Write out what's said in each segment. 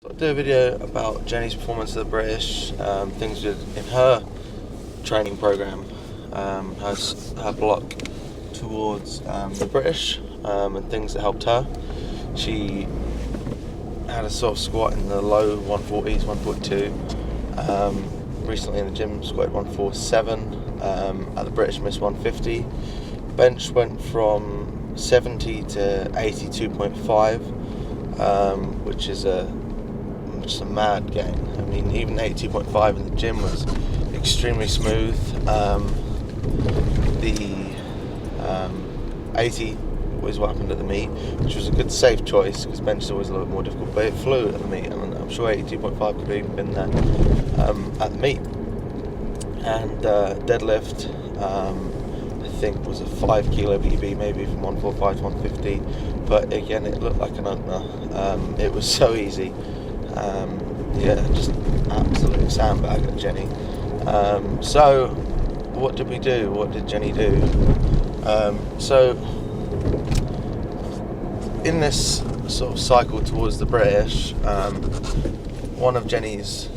I'll do a video about Jenny's performance at the British, things we did in her training program, her block towards the British, and things that helped her. She had a sort of squat in the low 140s, 142. Recently in the gym squatted 147. At the British missed 150. Bench went from 70 to 82.5, which is just a mad gain. I mean, even 82.5 in the gym was extremely smooth. The 80 was what happened at the meet, which was a good safe choice because bench is always a little bit more difficult, but it flew at the meet, and I'm sure 82.5 could have even been there at the meet. And deadlift, I think was a 5 kilo PB, maybe from 145 to 150, but again it looked like an opener. It was so easy. Just absolute sandbag at Jenny. So what did we do? What did Jenny do? So in this sort of cycle towards the British, one of Jenny's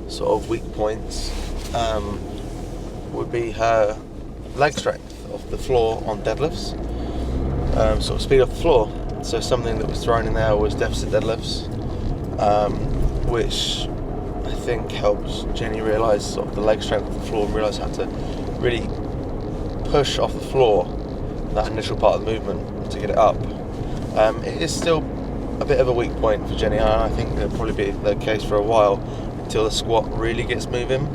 sort of weak points would be her leg strength off the floor on deadlifts, sort of speed off the floor. So something that was thrown in there was deficit deadlifts, which I think helps Jenny realise sort of the leg strength of the floor and realise how to really push off the floor that initial part of the movement to get it up. It is still a bit of a weak point for Jenny, and I think it'll probably be the case for a while until the squat really gets moving.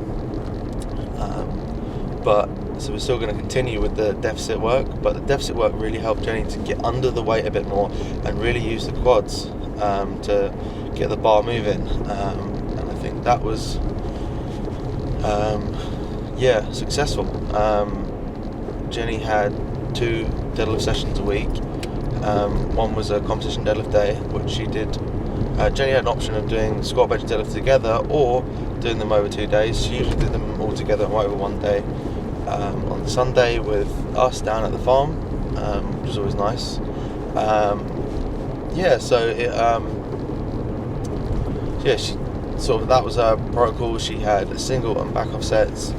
So we're still going to continue with the deficit work, but the deficit work really helped Jenny to get under the weight a bit more and really use the quads to get the bar moving. And I think that was successful. Jenny had 2 deadlift sessions a week. One was a competition deadlift day, which she did. Jenny had an option of doing squat, bench, deadlift together or doing them over 2 days. She usually did them all together over one day. On Sunday with us down at the farm, which was always nice. She sort of, that was her protocol. She had a single and back off sets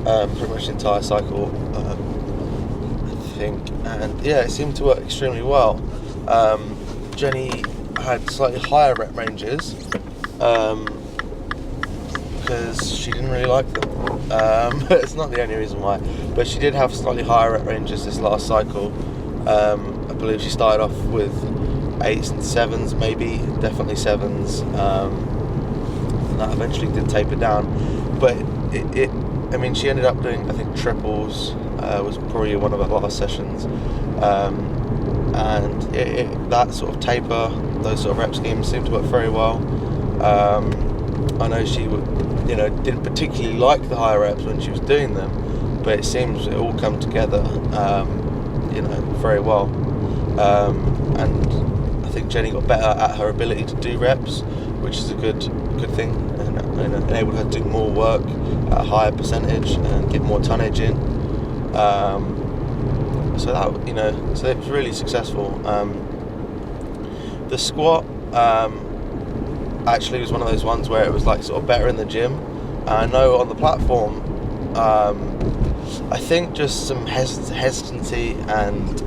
pretty much the entire cycle, I think, and it seemed to work extremely well. Jenny had slightly higher rep ranges because she didn't really like them. It's not the only reason why, but she did have slightly higher rep ranges this last cycle. I believe she started off with 8s and 7s, maybe, definitely 7s, and that eventually did taper down. But she ended up doing, I think, triples was probably one of her last sessions, and that sort of taper, those sort of rep schemes seemed to work very well. I know she didn't particularly like the higher reps when she was doing them, but it seems it all come together, very well. And I think Jenny got better at her ability to do reps, which is a good thing, and enabled her to do more work at a higher percentage and get more tonnage in. So it was really successful. The squat actually was one of those ones where it was like sort of better in the gym. I know on the platform, I think just some hesitancy and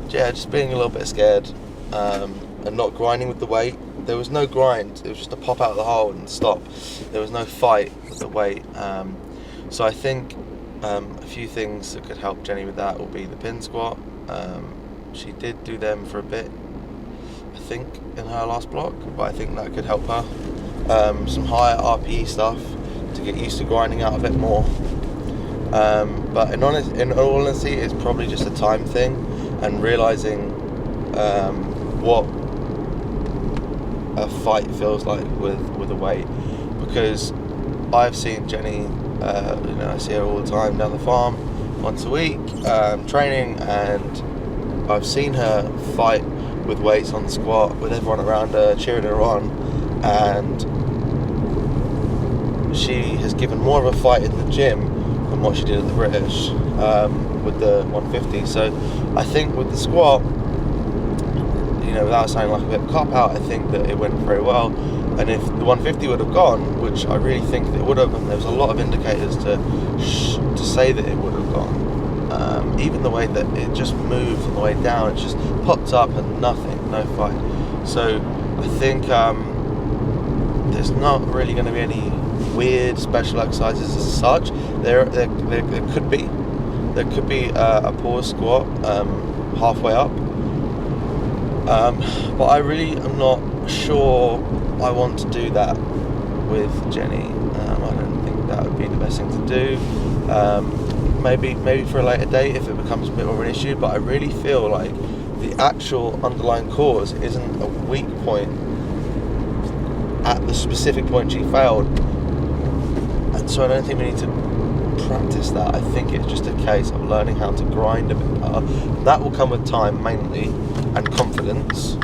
just being a little bit scared and not grinding with the weight. There was no grind, it was just a pop out of the hole and stop. There was no fight with the weight. So I think a few things that could help Jenny with that will be the pin squat. She did do them for a bit, I think, in her last block, but I think that could help her. Some higher RPE stuff to get used to grinding out a bit more. But in all honesty, it's probably just a time thing and realising what a fight feels like with a weight. Because I've seen Jenny, I see her all the time down the farm, once a week, training, and I've seen her fight with weights on the squat, with everyone around her cheering her on, and she has given more of a fight in the gym than what she did at the British with the 150. So I think with the squat, without sounding like a bit of a cop-out, I think that it went very well. And if the 150 would have gone, which I really think that it would have, and there was a lot of indicators to say that it would have gone, even the way that it just moved on the way down, it just popped up and nothing, no fight. So I think there's not really going to be any weird special exercises as such. There could be a pause squat halfway up, but I really am not sure I want to do that with Jenny. I don't think that would be the best thing to do. Maybe for a later date if it becomes a bit more of an issue, but I really feel like the actual underlying cause isn't a weak point at the specific point she failed, and so I don't think we need to practice that. I think it's just a case of learning how to grind a bit better. That will come with time mainly, and confidence,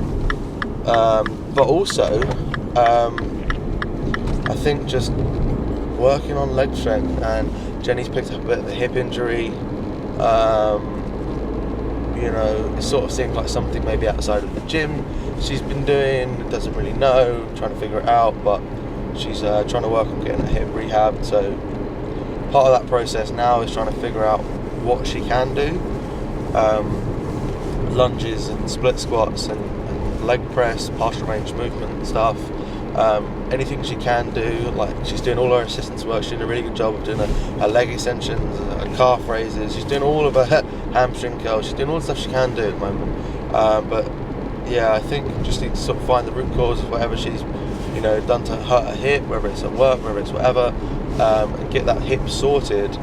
but also I think just working on leg strength. And Jenny's picked up a bit of a hip injury. It sort of seems like something maybe outside of the gym she's been doing, doesn't really know, trying to figure it out, but she's trying to work on getting a hip rehab. So part of that process now is trying to figure out what she can do. Lunges and split squats and leg press, partial range movement stuff. Anything she can do, like she's doing all her assistance work. She's doing a really good job of doing her leg extensions, her calf raises. She's doing all of her hamstring curls. She's doing all the stuff she can do at the moment. But yeah, I think just need to sort of find the root cause of whatever she's done to hurt her hip, whether it's at work, whether it's whatever, and get that hip sorted.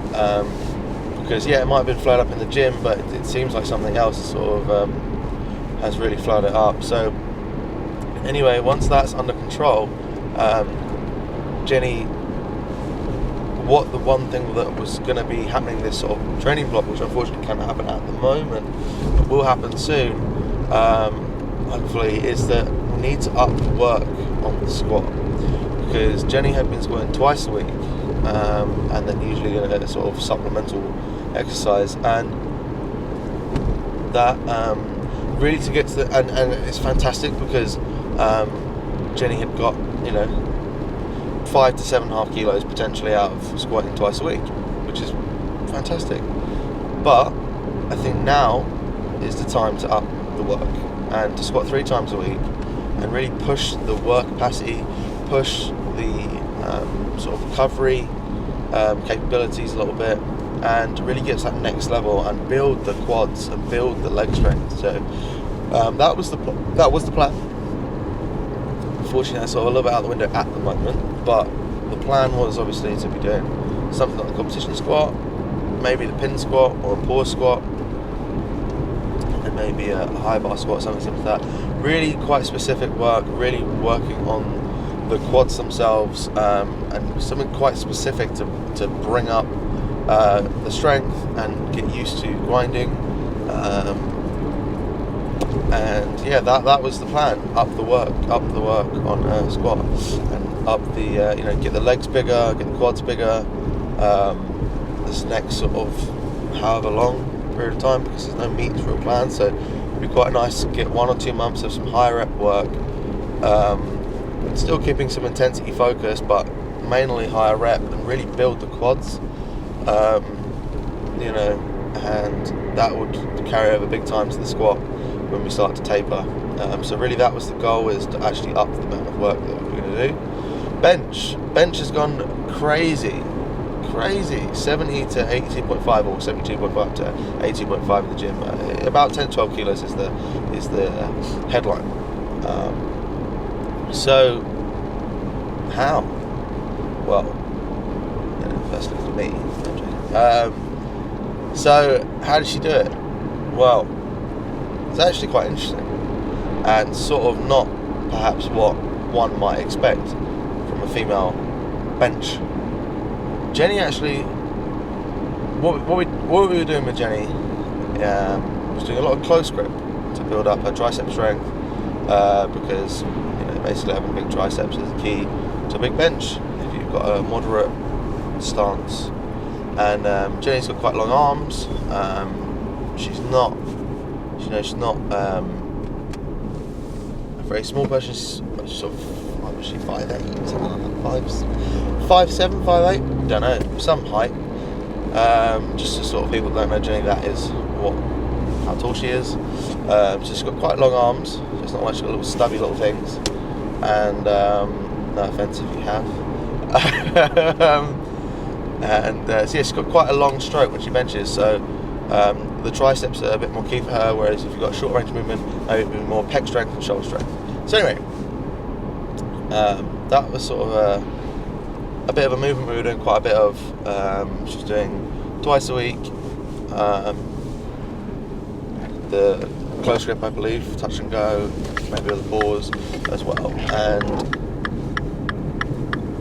Because it might have been flared up in the gym, but it seems like something else sort of has really flared it up. So anyway, once that's under control, Jenny, the one thing that was going to be happening, this sort of training block, which unfortunately can't happen at the moment, but will happen soon, hopefully, is that we need to up the work on the squat, because Jenny had been squatting twice a week, and then usually a sort of supplemental exercise, and that really to get to the, and it's fantastic because Jenny had got 5 to 7.5 kilos potentially out of squatting twice a week, which is fantastic. But I think now is the time to up the work and to squat 3 times a week and really push the work capacity, push the sort of recovery capabilities a little bit, and really get to that next level and build the quads and build the leg strength. So that was the plan. Unfortunately, that's sort of a little bit out the window at the moment, but the plan was obviously to be doing something like the competition squat, maybe the pin squat or a pause squat, and maybe a high bar squat, something similar to that. Really quite specific work, really working on the quads themselves, and something quite specific to bring up the strength and get used to grinding. And yeah, that was the plan. Up the work on squat, and up the get the legs bigger, get the quads bigger. This next sort of however long period of time, because there's no meetings for a plan, so it'd be quite nice to get 1 or 2 months of some high rep work. Still keeping some intensity focus, but mainly higher rep, and really build the quads. And that would carry over big time to the squat when we start to taper. So really that was the goal, is to actually up the amount of work that we're going to do. Bench has gone crazy, 70 to 82.5 or 72.5 to 82.5 in the gym. About 10-12 kilos is the headline. So how? Well, first look at me. So how did she do it? Well, it's actually quite interesting, and sort of not perhaps what one might expect from a female bench. Jenny actually, what we were doing with Jenny was doing a lot of close grip to build up her tricep strength, because basically having big triceps is the key to a big bench if you've got a moderate stance. And Jenny's got quite long arms. She's not very small person. She's sort of, what was she, 5'8", something like that, 5'7", 5'8", don't know, some height. Just to sort of people that don't know Jenny, that is how tall she is. So she's got quite long arms, so it's not like she's got little stubby little things, and no offence if you have. So yeah, she's got quite a long stroke when she benches, so the triceps are a bit more key for her, whereas if you've got a short range of movement, maybe a bit more pec strength and shoulder strength. So anyway, that was sort of a bit of a movement we were doing quite a bit of. She was doing twice a week, the close grip, I believe, touch and go, maybe with a pause as well. And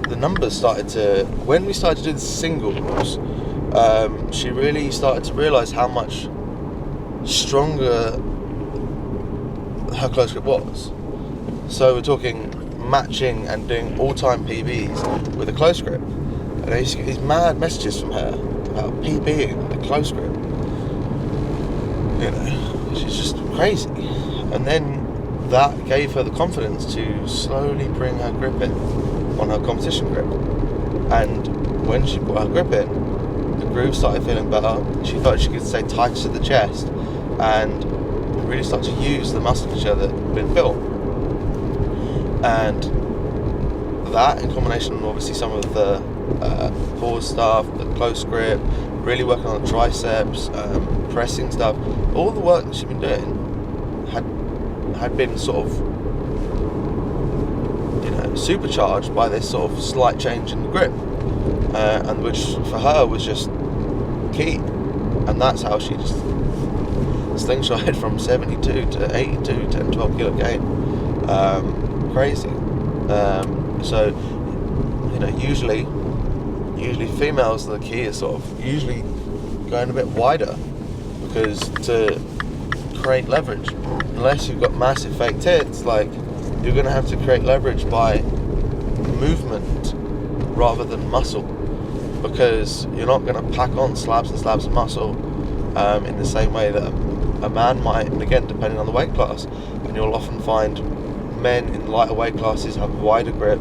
the numbers started to, when we started to do the singles, she really started to realise how much stronger her close grip was. So we're talking matching and doing all-time PBs with a close grip. And I used to get these mad messages from her about PBing the close grip. You know, she's just crazy. And then that gave her the confidence to slowly bring her grip in on her competition grip. And when she put her grip in, the groove started feeling better. She felt she could stay tight to the chest and really start to use the musculature that had been built. And that, in combination with obviously some of the pause stuff, the close grip, really working on the triceps, pressing stuff, all the work that she'd been doing had been sort of, you know, supercharged by this sort of slight change in the grip, and which for her was just key. And that's how she just slingshotted from 72 to 82, 10, 12 kilo gain. Crazy. So, you know, usually females, the key is sort of usually going a bit wider, because to create leverage, unless you've got massive fake tits, like, you're going to have to create leverage by movement rather than muscle, because you're not going to pack on slabs and slabs of muscle in the same way that a man might. And again, depending on the weight class, and you'll often find men in lighter weight classes have wider grip,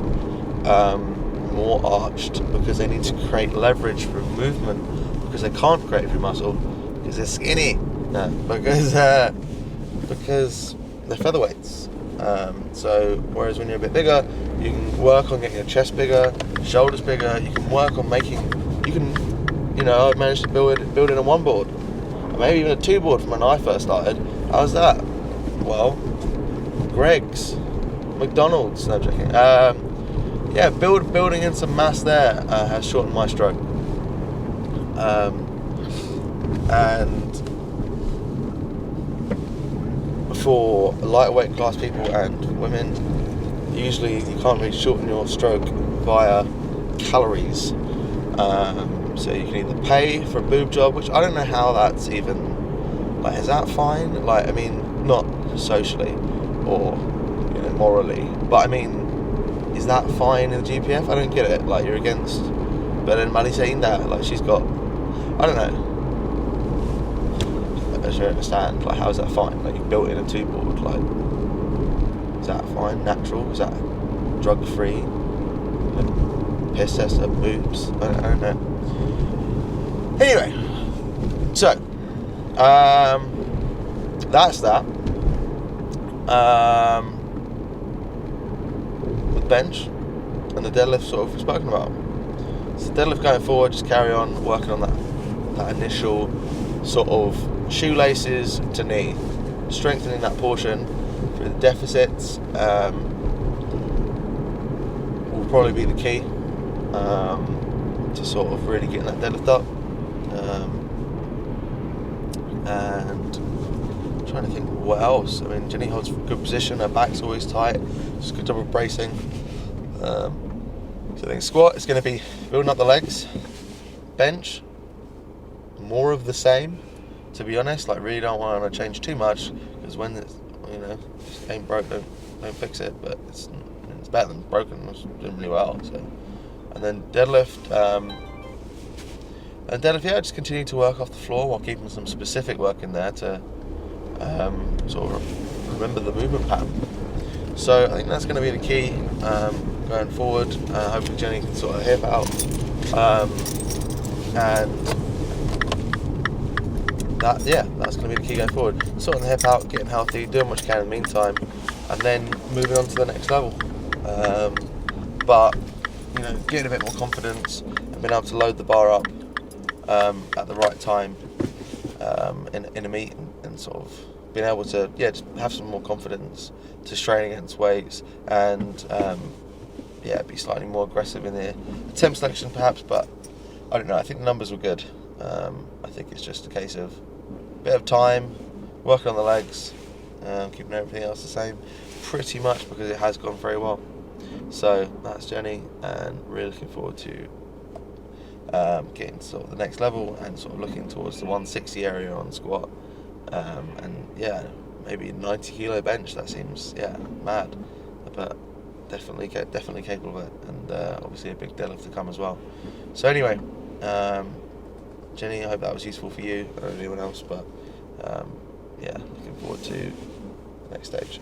more arched, because they need to create leverage through movement, because they can't create through muscle because they're skinny. No, because they're featherweights. So whereas when you're a bit bigger, you can work on getting your chest bigger, shoulders bigger. You can work on you know, I've managed to build in a one board, or maybe even a two board from when I first started. How's that? Well, Greg's, McDonald's, no joking. Yeah, building in some mass there has shortened my stroke. And for lighter weight class people and women, usually you can't really shorten your stroke via calories. So you can either pay for a boob job, which I don't know how that's even, like, is that fine? Like, I mean, not socially or, you know, morally, but I mean, is that fine in the GPF? I don't get it. Like, you're against Belen Malisein that, like, she's got, I don't know. I don't understand. Like, how is that fine? Like, you built in a two board. Like, is that fine? Natural? Is that drug free? Piss test of boobs? I don't know. Anyway, so that's that. The bench and the deadlift sort of spoken about. So deadlift going forward, just carry on working on that initial sort of shoelaces to knee, strengthening that portion through the deficits will probably be the key to sort of really getting that deadlift up. And I'm trying to think what else. I mean, Jenny holds a good position, her back's always tight, just a good job of bracing. So I think squat is going to be building up the legs, bench, more of the same, to be honest. Like, really don't want to change too much, because when it's, you know, ain't broke, don't fix it. But it's better than broken. It's doing really well. So, and then deadlift. Yeah, just continue to work off the floor while keeping some specific work in there to sort of remember the movement pattern. So I think that's going to be the key going forward. Hopefully Jenny can sort her hip out, and that's going to be the key going forward. Sorting the hip out, getting healthy, doing what you can in the meantime, and then moving on to the next level. But getting a bit more confidence and being able to load the bar up at the right time in a meet, and sort of being able to just have some more confidence to strain against weights, and be slightly more aggressive in the attempt selection perhaps. But I don't know, I think the numbers were good. I think it's just a case of a bit of time, working on the legs, keeping everything else the same pretty much, because it has gone very well. So that's Jenny, and really looking forward to getting sort of the next level, and sort of looking towards the 160 area on squat, and maybe 90 kilo bench. That seems mad, but definitely capable of it, and obviously a big deadlift to come as well. So anyway, Jenny, I hope that was useful for you or anyone else, but looking forward to the next stage.